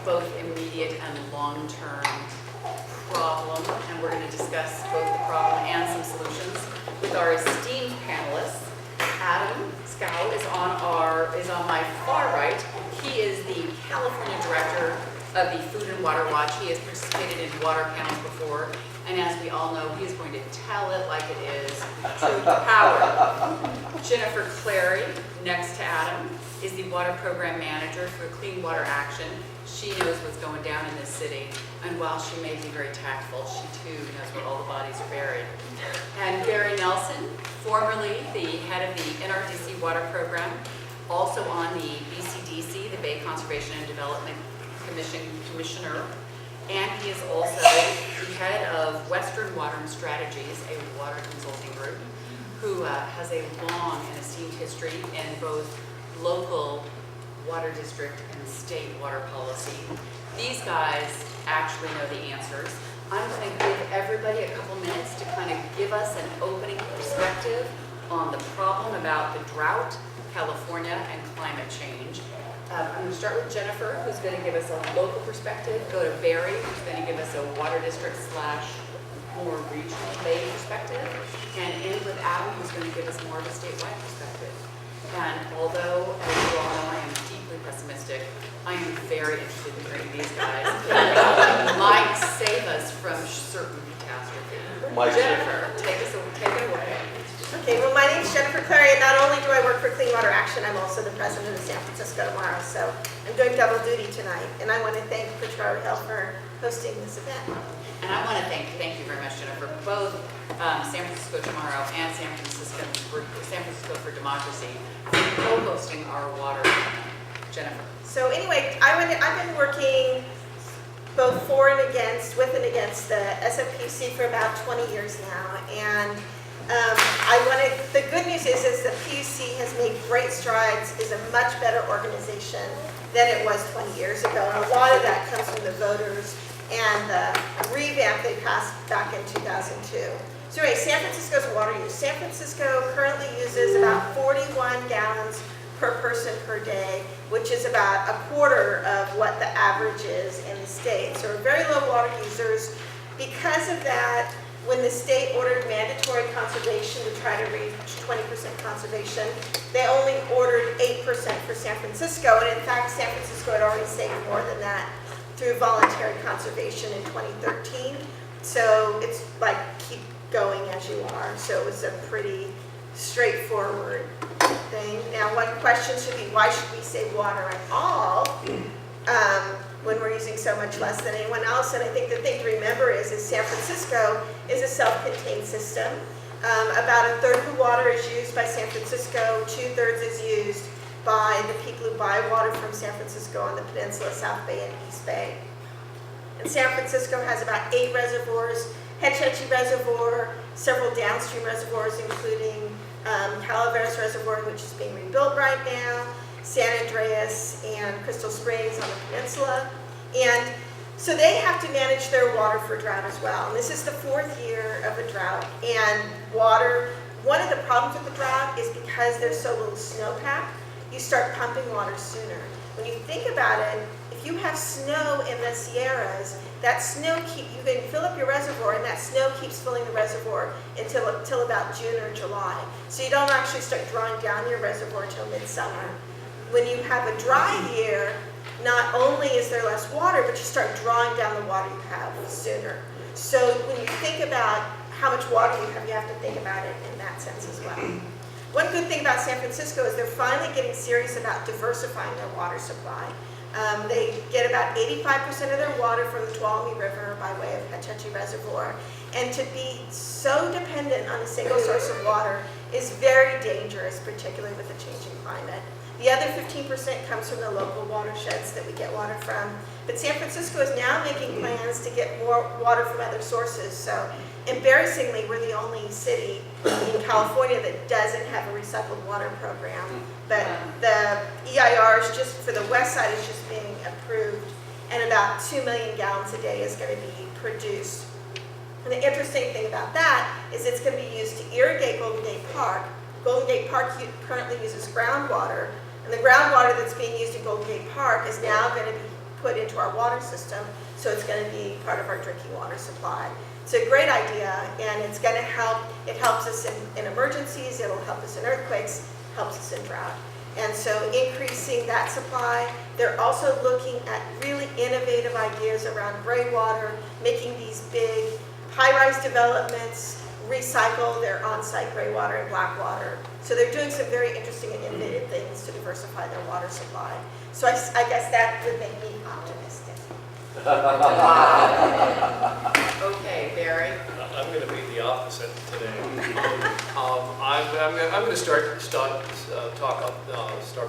both immediate and long-term problem, and we're going to discuss both the problem and some solutions with our esteemed panelists. Adam Scow is on my far right. He is the California director of the Food and Water Watch. He has participated in water panels before, and as we all know, he is going to tell it like it is, truth to power. Jennifer Clary, next to Adam, is the water program manager for Clean Water Action. She knows what's going down in this city, and while she may be very tactful, she too knows where all the bodies are buried. And Barry Nelson, formerly the head of the NRDC water program, also on the BCDC, the Bay Conservation and Development Commissioner, and he is also the head of Western Water and Strategies, a water consulting group, who has a long and esteemed history in both local water district and state water policy. These guys actually know the answers. I'm going to give everybody a couple minutes to kind of give us an opening perspective on the problem about the drought, California, and climate change. I'm going to start with Jennifer, who's going to give us a local perspective, go to Barry, who's going to give us a water district / more regional Bay perspective, and end with Adam, who's going to give us more of a statewide perspective. And although, as you all know, I am deeply pessimistic, I am very interested in hearing these guys. Might save us from certain catastrophe. Jennifer, take it away. Okay, well, my name is Jennifer Clary, and not only do I work for Clean Water Action, I'm also the president of San Francisco tomorrow, so I'm doing double duty tonight. And I want to thank Petra Hill for hosting this event. And I want to thank you very much, Jennifer, both San Francisco Tomorrow and San Francisco for Democracy for co-hosting our water panel. Jennifer. So anyway, I've been working both for and against, with and against the SFPC for about 20 years now, and the good news is the PUC has made great strides, is a much better organization than it was 20 years ago. And a lot of that comes from the voters and the revamp they passed back in 2002. So anyway, San Francisco's water use. San Francisco currently uses about 41 gallons per person per day, which is about a quarter of what the average is in the state. So we're very low water users. Because of that, when the state ordered mandatory conservation to try to reach 20% conservation, they only ordered 8% for San Francisco. And in fact, San Francisco had already saved more than that through voluntary conservation in 2013. So it's like, keep going as you are. So it was a pretty straightforward thing. Now, one question should be, why should we save water at all when we're using so much less than anyone else? And I think the thing to remember is San Francisco is a self-contained system. About a third of the water is used by San Francisco, 2/3 is used by the people who buy water from San Francisco on the peninsula, South Bay and East Bay. And San Francisco has about 8 reservoirs, Hetch Hetchy Reservoir, several downstream reservoirs, including Calaveras Reservoir, which is being rebuilt right now, San Andreas and Crystal Springs on the peninsula. And so they have to manage their water for drought as well. And this is the 4th year of a drought. And water, one of the problems with the drought is because there's so little snowpack, you start pumping water sooner. When you think about it, if you have snow in the Sierras, that snow you can fill up your reservoir, and that snow keeps filling the reservoir until about June or July. So you don't actually start drawing down your reservoir until midsummer. When you have a dry year, not only is there less water, but you start drawing down the water you have sooner. So when you think about how much water you have to think about it in that sense as well. One good thing about San Francisco is they're finally getting serious about diversifying their water supply. They get about 85% of their water from the Tuolumne River by way of Hetch Hetchy Reservoir. And to be so dependent on a single source of water is very dangerous, particularly with the changing climate. The other 15% comes from the local watersheds that we get water from. But San Francisco is now making plans to get more water from other sources. So embarrassingly, we're the only city in California that doesn't have a recycled water program. But the EIR is just, for the west side, is just being approved. And about 2 million gallons a day is going to be produced. And the interesting thing about that is it's going to be used to irrigate Golden Gate Park. Golden Gate Park currently uses groundwater. And the groundwater that's being used in Golden Gate Park is now going to be put into our water system, so it's going to be part of our drinking water supply. It's a great idea, and it's going to help. It helps us in emergencies, it'll help us in earthquakes, helps us in drought. And so increasing that supply. They're also looking at really innovative ideas around gray water, making these big high-rise developments recycle their on-site gray water and black water. So they're doing some very interesting and innovative things to diversify their water supply. So I guess that would make me optimistic. Okay, Barry. I'm going to be the opposite today. I'm going to start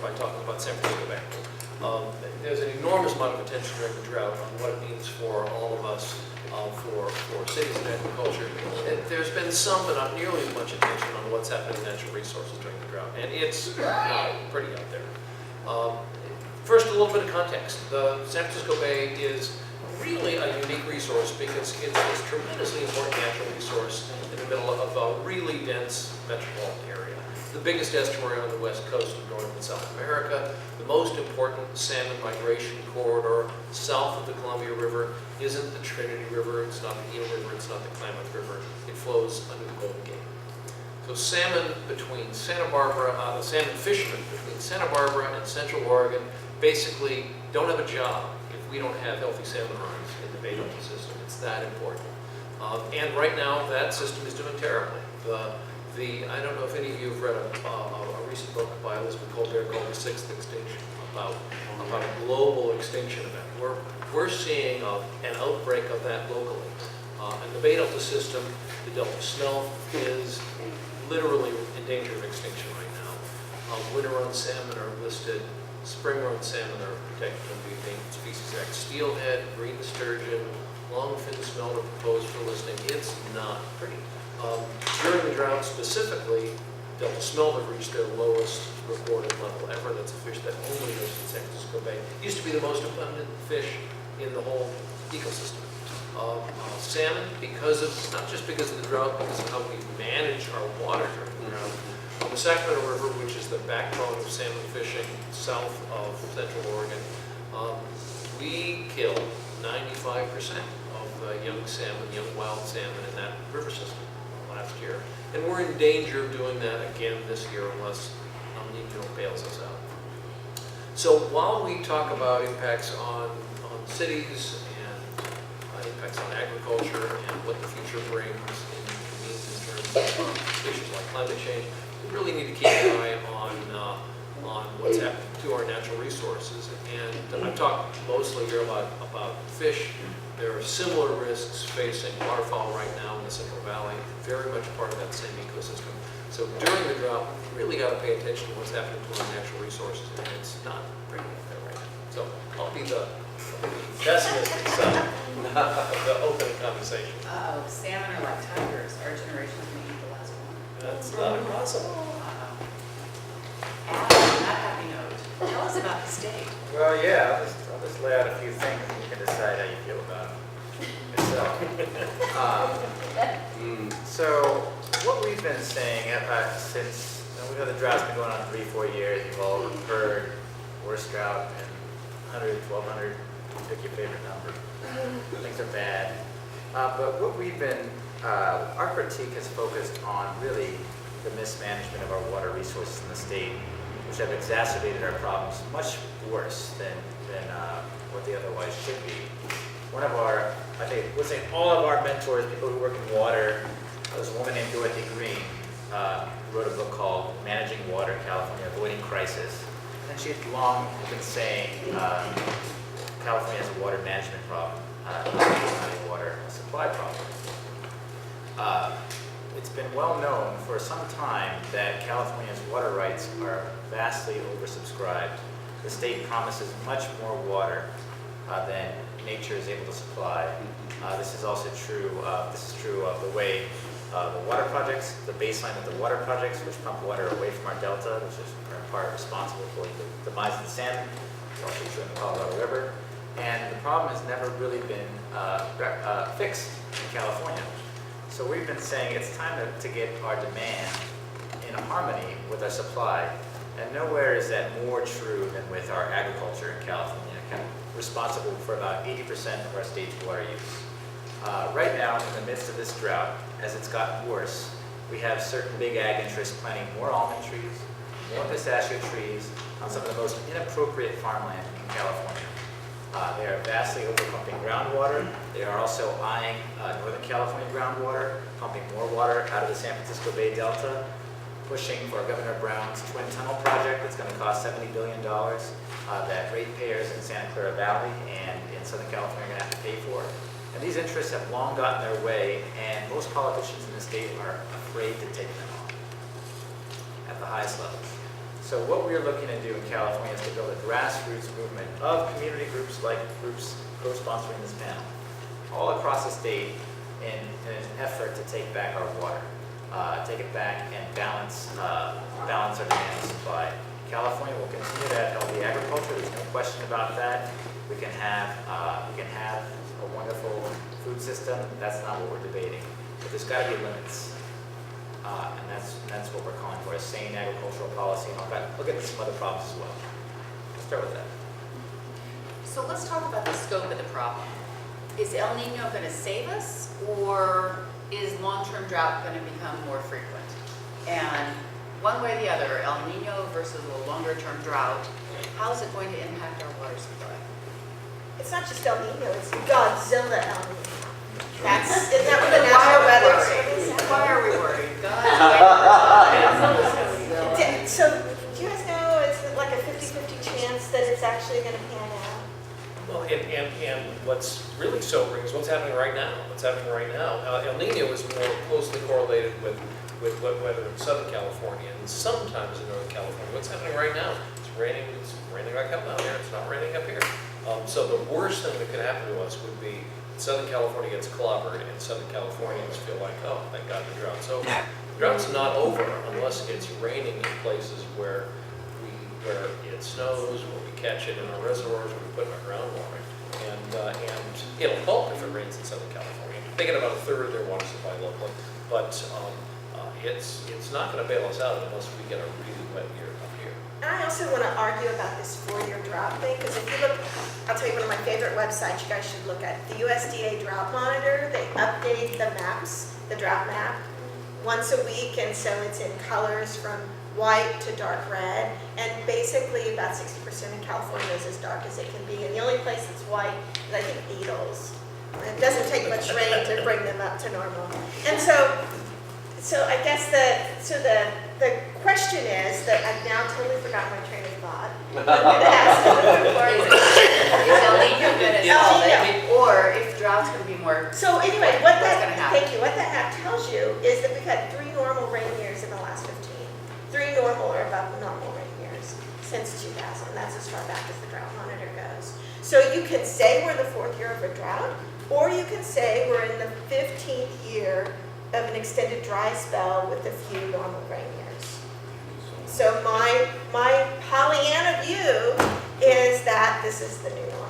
by talking about San Francisco Bay. There's an enormous amount of attention during the drought on what it means for all of us, for cities and agriculture. And there's been some, but not nearly as much attention on what's happening in natural resources during the drought, and it's pretty out there. First, a little bit of context. The San Francisco Bay is really a unique resource because it's this tremendously important natural resource in the middle of a really dense metropolitan area. The biggest estuary on the west coast of North and South America, the most important salmon migration corridor south of the Columbia River isn't the Trinity River, it's not the Eel River, it's not the Klamath River, it flows under the Golden Gate. So salmon between Santa Barbara, the salmon fishermen between Santa Barbara and Central Oregon basically don't have a job if we don't have healthy salmon runs in the Bay Delta system. It's that important. And right now, that system is doing terribly. I don't know if any of you have read a recent book by Elizabeth Colbert called The Sixth Extinction, about a global extinction event. We're seeing an outbreak of that locally. And the Bay Delta system, the Delta smelt, is literally in danger of extinction right now. Winter-run salmon are listed. Spring-run salmon are protected under the Endangered Species Act. Steelhead, green sturgeon, longfin smelt are proposed for listing. It's not pretty. During the drought specifically, Delta smelt have reached their lowest recorded level ever. That's a fish that only lives in San Francisco Bay. It used to be the most abundant fish in the whole ecosystem. Salmon, not just because of the drought, because of how we manage our water during the drought. The Sacramento River, which is the backbone of salmon fishing south of Central Oregon, we killed 95% of the young salmon, young wild salmon in that river system last year. And we're in danger of doing that again this year unless El Nino bails us out. So while we talk about impacts on cities and impacts on agriculture and what the future brings means in terms of issues like climate change, we really need to keep an eye on what's happening to our natural resources. And I've talked mostly here about fish. There are similar risks facing waterfowl right now in the Central Valley, very much part of that same ecosystem. So during the drought, we really got to pay attention to what's happening to our natural resources, and it's not pretty out there right now. So I'll be the pessimistic side of the opening conversation. Uh-oh, salmon are like tigers. Our generation is going to eat the last one. That's not impossible. Adam, on that happy note, tell us about the state. Well, yeah, I'll just lay out a few things and you can decide how you feel about them yourself. So, what we've been saying since, we know the drought's been going on 3-4 years, you've all heard worst drought in 100, 1,200, pick your favorite number. Things are bad. But what we've been, our critique has focused on really the mismanagement of our water resources in the state, which have exacerbated our problems much worse than what they otherwise should be. One of our, I think, would say all of our mentors, people who work in water, there's a woman named Dorothy Green, wrote a book called Managing Water, California, Avoiding Crisis. And she had long been saying California has a water management problem, not a water supply problem. It's been well known for some time that California's water rights are vastly oversubscribed. The state promises much more water than nature is able to supply. This is also true. This is true of the way the water projects, the baseline of the water projects, which pump water away from our delta, which is in part responsible for the demise of the salmon. It's also true in the Colorado River. And the problem has never really been fixed in California. So we've been saying it's time to get our demand in harmony with our supply. And nowhere is that more true than with our agriculture in California. responsible for about 80% of our state's water use. Right now, in the midst of this drought, as it's gotten worse, we have certain big ag interests planting more almond trees, more pistachio trees on some of the most inappropriate farmland in California. They are vastly overpumping groundwater. They are also eyeing Northern California groundwater, pumping more water out of the San Francisco Bay Delta, pushing for Governor Brown's Twin Tunnel project that's going to cost $70 billion that ratepayers in Santa Clara Valley and in Southern California are going to have to pay for. And these interests have long gotten their way, and most politicians in the state are afraid to take them on at the highest levels. So what we are looking to do in California is to build a grassroots movement of community groups like groups co-sponsoring this panel all across the state in an effort to take back our water, take it back and balance our demand and supply. California will continue to have healthy agriculture. There's no question about that. We can have a wonderful food system. That's not what we're debating. But there's got to be limits. And that's what we're calling for, a sane agricultural policy. And I'll look at some other problems as well. Let's start with that. So let's talk about the scope of the problem. Is El Nino going to save us, or is long-term drought going to become more frequent? And one way or the other, El Nino versus a longer-term drought, how is it going to impact our water supply? It's not just El Nino, it's Godzilla El Nino. Isn't that what the Why National are we Weather worried? Service said? Why are we worried? God, So, do you guys know, it's like a 50-50 chance that it's actually going to pan out? Well, and what's really sobering is what's happening right now. What's happening right now. El Nino is more closely correlated with weather in Southern California and sometimes in Northern California. What's happening right now? It's raining back up down there. It's not raining up here. So the worst thing that could happen to us would be Southern California gets clobbered and Southern Californians feel like, oh, thank God the drought's over. The drought's not over unless it's raining in places where it snows, where we catch it in our reservoirs, where we put in our groundwater. And it'll help if it rains in Southern California. They get about a third of their water supply locally, but it's not going to bail us out unless we get a really wet year up here. And I also want to argue about this 4-year drought thing, because if you look, I'll tell you one of my favorite websites you guys should look at, the USDA Drought Monitor. They update the maps, the drought map, once a week, and so it's in colors from white to dark red, and basically about 60% of California is as dark as it can be, and the only place that's white is, I think, Beetles. It doesn't take much rain to bring them up to normal. And so I guess the question is that I've now totally forgotten my train of thought. I'm going to ask Is El Nino going to El solve Nino. it, or if drought's going to be more? So anyway, what's going to happen? thank you. What that map tells you is that we've had 3 normal rain years in the last 15. 3 normal or above normal rain years since 2000. That's as far back as the drought monitor goes. So you can say we're in the 4th year of a drought, or you can say we're in the 15th year of an extended dry spell with a few normal rain years. So my Pollyanna view is that this is the new normal.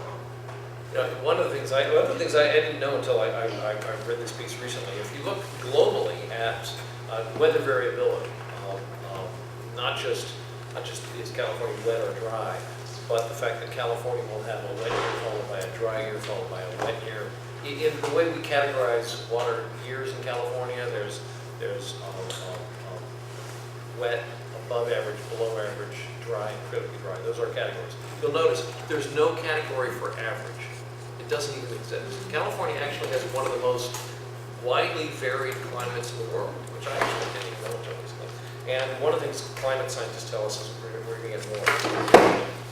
You know, one of the things I didn't know until I read this piece recently. If you look globally at weather variability, not just is California wet or dry, but the fact that California will have a wet year followed by a dry year followed by a wet year. In the way we categorize water years in California, there's wet, above average, below average, dry, and critically dry. Those are categories. You'll notice there's no category for average. It doesn't even exist. California actually has one of the most widely varied climates in the world, which I actually didn't even know until recently. And one of the things climate scientists tell us is we're going to get more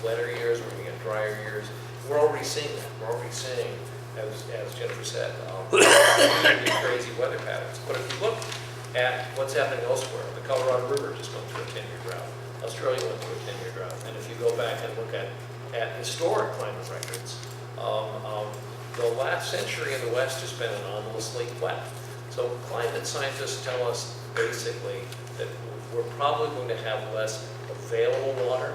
wetter years, we're going to get drier years. We're already seeing that. We're already seeing, as Jennifer said, really crazy weather patterns. But if you look at what's happening elsewhere, the Colorado River just went through a 10-year drought. Australia went through a 10-year drought. And if you go back and look at historic climate records, the last century in the West has been anomalously wet. So climate scientists tell us basically that we're probably going to have less available water,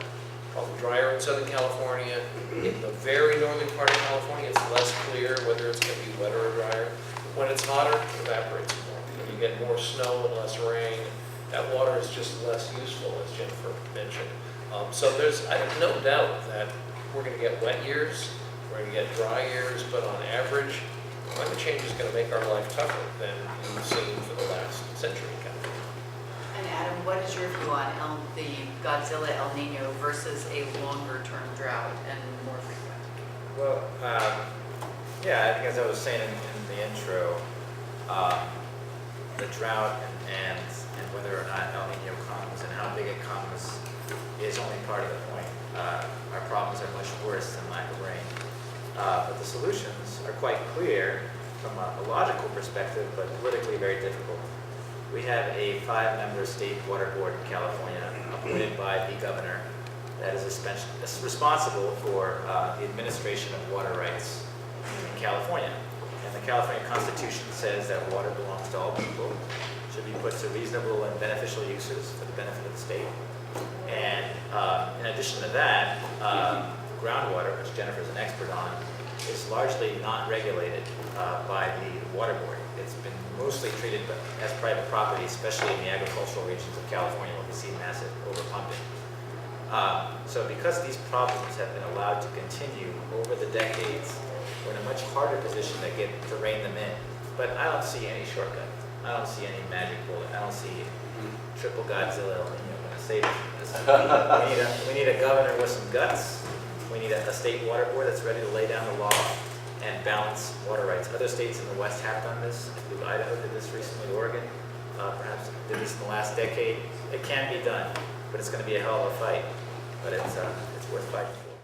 probably drier in Southern California. In the very northern part of California, it's less clear whether it's going to be wetter or drier. When it's hotter, it evaporates more. When you get more snow and less rain, that water is just less useful, as Jennifer mentioned. So I have no doubt that we're going to get wet years, we're We're going to get dry years, but on average, climate change is going to make our life tougher than we've seen for the last century. And Adam, what is your view on the Godzilla El Nino versus a longer-term drought and more frequent? Well, yeah, I think as I was saying in the intro, the drought and whether or not El Nino comes and how big it comes is only part of the point. Our problems are much worse than lack of rain. But the solutions are quite clear from a logical perspective, but politically very difficult. We have a 5-member state water board in California appointed by the governor that is responsible for the administration of water rights in California. And the California Constitution says that water belongs to all people, should be put to reasonable and beneficial uses for the benefit of the state. And in addition to that, groundwater, which Jennifer is an expert on, is largely not regulated by the water board. It's been mostly treated as private property, especially in the agricultural regions of California where we see massive overpumping. So because these problems have been allowed to continue over the decades, we're in a much harder position to rein them in. But I don't see any shortcut. I don't see any magic bullet. I don't see triple Godzilla El Nino going to save us. We need a governor with some guts. We need a state water board that's ready to lay down the law and balance water rights. Other states in the West have done this. I believe Idaho did this recently, Oregon perhaps did this in the last decade. It can be done, but it's going to be a hell of a fight. But it's worth fighting for.